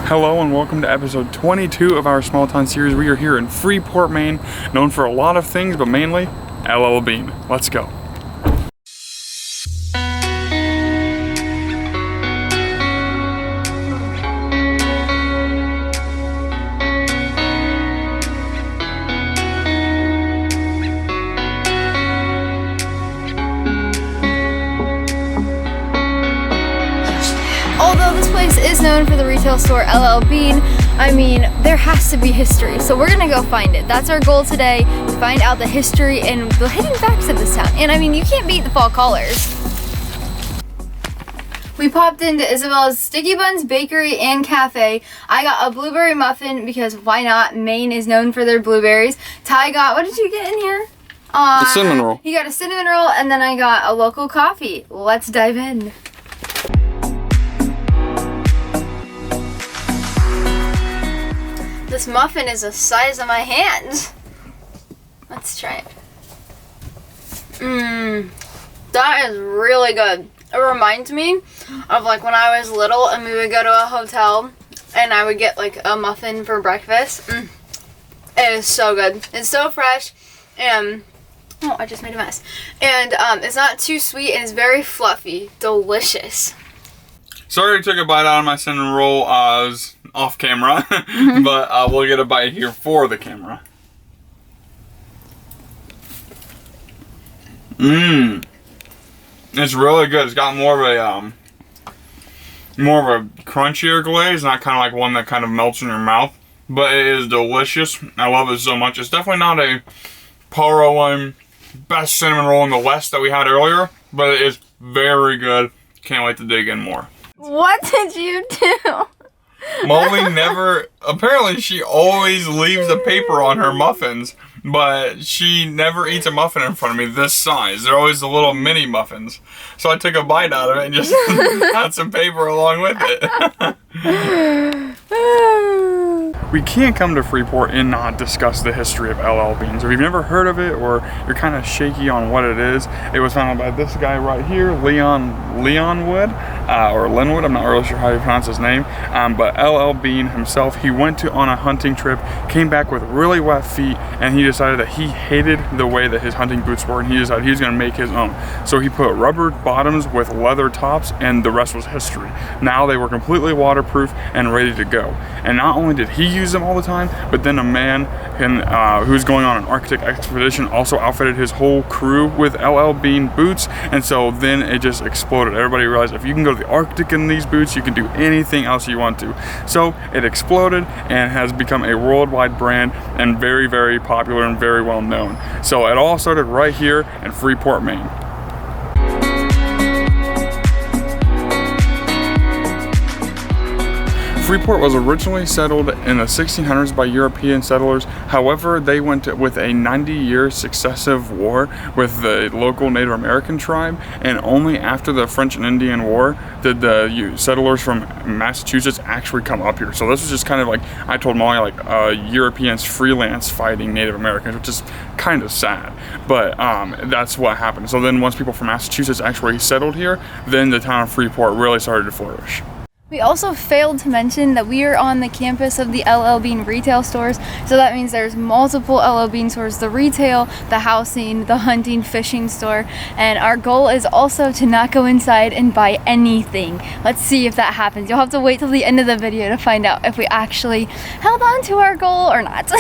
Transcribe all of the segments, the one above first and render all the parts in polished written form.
Hello and welcome to episode 22 of our small town series. We are here in Freeport, Maine, known for a lot of things, but mainly LL Bean. Let's go. Although this place is known for the retail store LL Bean, I mean, there has to be history. So we're gonna go find it. That's our goal today, to find out the history and the hidden facts of this town. And I mean, you can't beat the fall colors. We popped into Isabella's Sticky Buns Bakery and Cafe. I got a blueberry muffin because why not? Maine is known for their blueberries. Ty got, what did you get in here? The cinnamon roll. He got a cinnamon roll, and then I got a local coffee. Let's dive in. This muffin is the size of my hand. Let's try it. That is really good. It reminds me of like when I was little and we would go to a hotel and I would get like a muffin for breakfast. It is so good. It's so fresh and oh, I just made a mess. And it's not too sweet and it's very fluffy. Delicious. Sorry I took a bite out of my cinnamon roll. I was off camera, but we'll get a bite here for the camera. It's really good. It's got more of a crunchier glaze, not kind of like one that kind of melts in your mouth, but it is delicious. I love it so much. It's definitely not a Paro one best cinnamon roll in the West that we had earlier, but it is very good. Can't wait to dig in more. What did you do? Molly apparently she always leaves the paper on her muffins, but she never eats a muffin in front of me this size. They're always the little mini muffins. So I took a bite out of it and just had some paper along with it. We can't come to Freeport and not discuss the history of LL Bean. So if you've never heard of it or you're kind of shaky on what it is, it was founded by this guy right here, Leon Wood, or Linwood, I'm not really sure how you pronounce his name, but LL Bean himself, he went on a hunting trip, came back with really wet feet, and he decided that he hated the way that his hunting boots were, and he decided he was going to make his own. So he put rubber bottoms with leather tops, and the rest was history. Now they were completely waterproof and ready to go. And not only did he use them all the time, but then a man who's going on an Arctic expedition also outfitted his whole crew with LL Bean boots, and so then it just exploded. Everybody realized if you can go to the Arctic in these boots, you can do anything else you want to. So it exploded and has become a worldwide brand and very, very popular and very well known. So it all started right here in Freeport, Maine. Freeport was originally settled in the 1600s by European settlers. However, they went with a 90-year successive war with the local Native American tribe, and only after the French and Indian War did the settlers from Massachusetts actually come up here. So this was just kind of like, I told Molly, like Europeans freelance fighting Native Americans, which is kind of sad, but that's what happened. So then once people from Massachusetts actually settled here, then the town of Freeport really started to flourish. We also failed to mention that we are on the campus of the LL Bean retail stores. So that means there's multiple LL Bean stores, the retail, the housing, the hunting, fishing store. And our goal is also to not go inside and buy anything. Let's see if that happens. You'll have to wait till the end of the video to find out if we actually held on to our goal or not.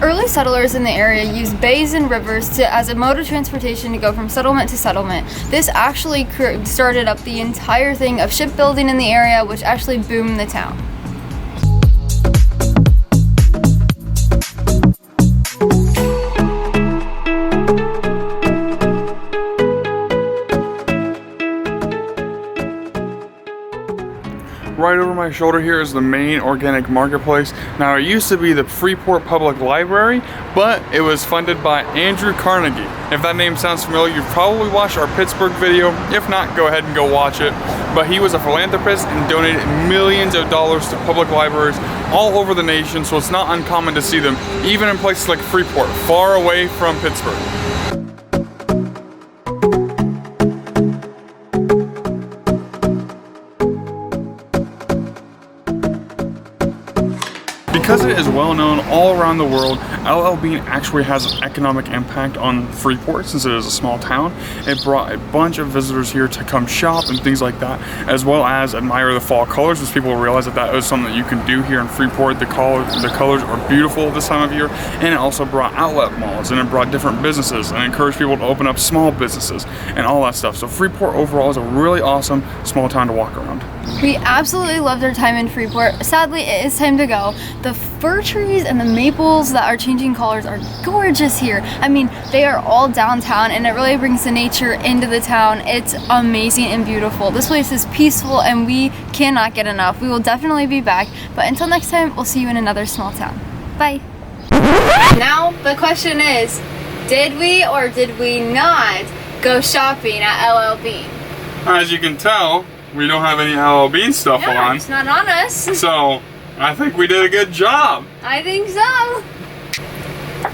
Early settlers in the area used bays and rivers as a mode of transportation to go from settlement to settlement. This actually started up the entire thing of shipbuilding in the area, which actually boomed the town. Right over my shoulder here is the Maine Organic Marketplace. Now, it used to be the Freeport Public Library, but it was funded by Andrew Carnegie. If that name sounds familiar, you've probably watched our Pittsburgh video. If not, go ahead and go watch it. But he was a philanthropist and donated millions of dollars to public libraries all over the nation, so it's not uncommon to see them, even in places like Freeport, far away from Pittsburgh. Because it is well known all around the world, LL Bean actually has an economic impact on Freeport since it is a small town. It brought a bunch of visitors here to come shop and things like that, as well as admire the fall colors, as people realize that that is something that you can do here in Freeport. The colors are beautiful this time of year, and it also brought outlet malls, and it brought different businesses, and encouraged people to open up small businesses and all that stuff. So Freeport overall is a really awesome small town to walk around. We absolutely loved our time in Freeport. Sadly, it is time to go. The fir trees and the maples that are changing colors are gorgeous here. I mean, they are all downtown, and it really brings the nature into the town. It's amazing and beautiful. This place is peaceful, and we cannot get enough. We will definitely be back, but until next time, we'll see you in another small town. Bye. Now, the question is, did we or did we not go shopping at LL Bean? As you can tell, we don't have any LL Bean stuff on. It's not on us. So, I think we did a good job. I think so.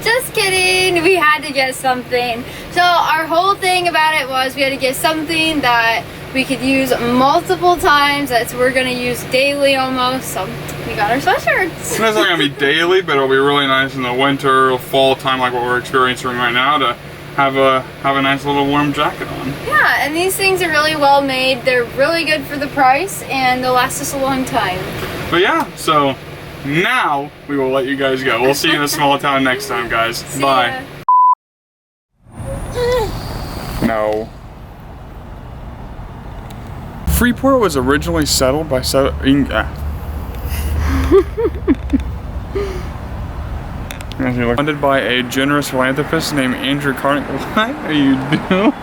Just kidding. We had to get something. So our whole thing about it was we had to get something that we could use multiple times, that we're going to use daily almost. So we got our sweatshirts. It's not going to be daily, but it'll be really nice in the winter or fall time like what we're experiencing right now to have a nice little warm jacket on. Yeah, and these things are really well made. They're really good for the price, and they'll last us a long time. But yeah, so now we will let you guys go. We'll see you in a small town next time, guys. See Bye. No. Freeport was originally settled by funded by a generous philanthropist named Andrew Carnegie. What are you doing?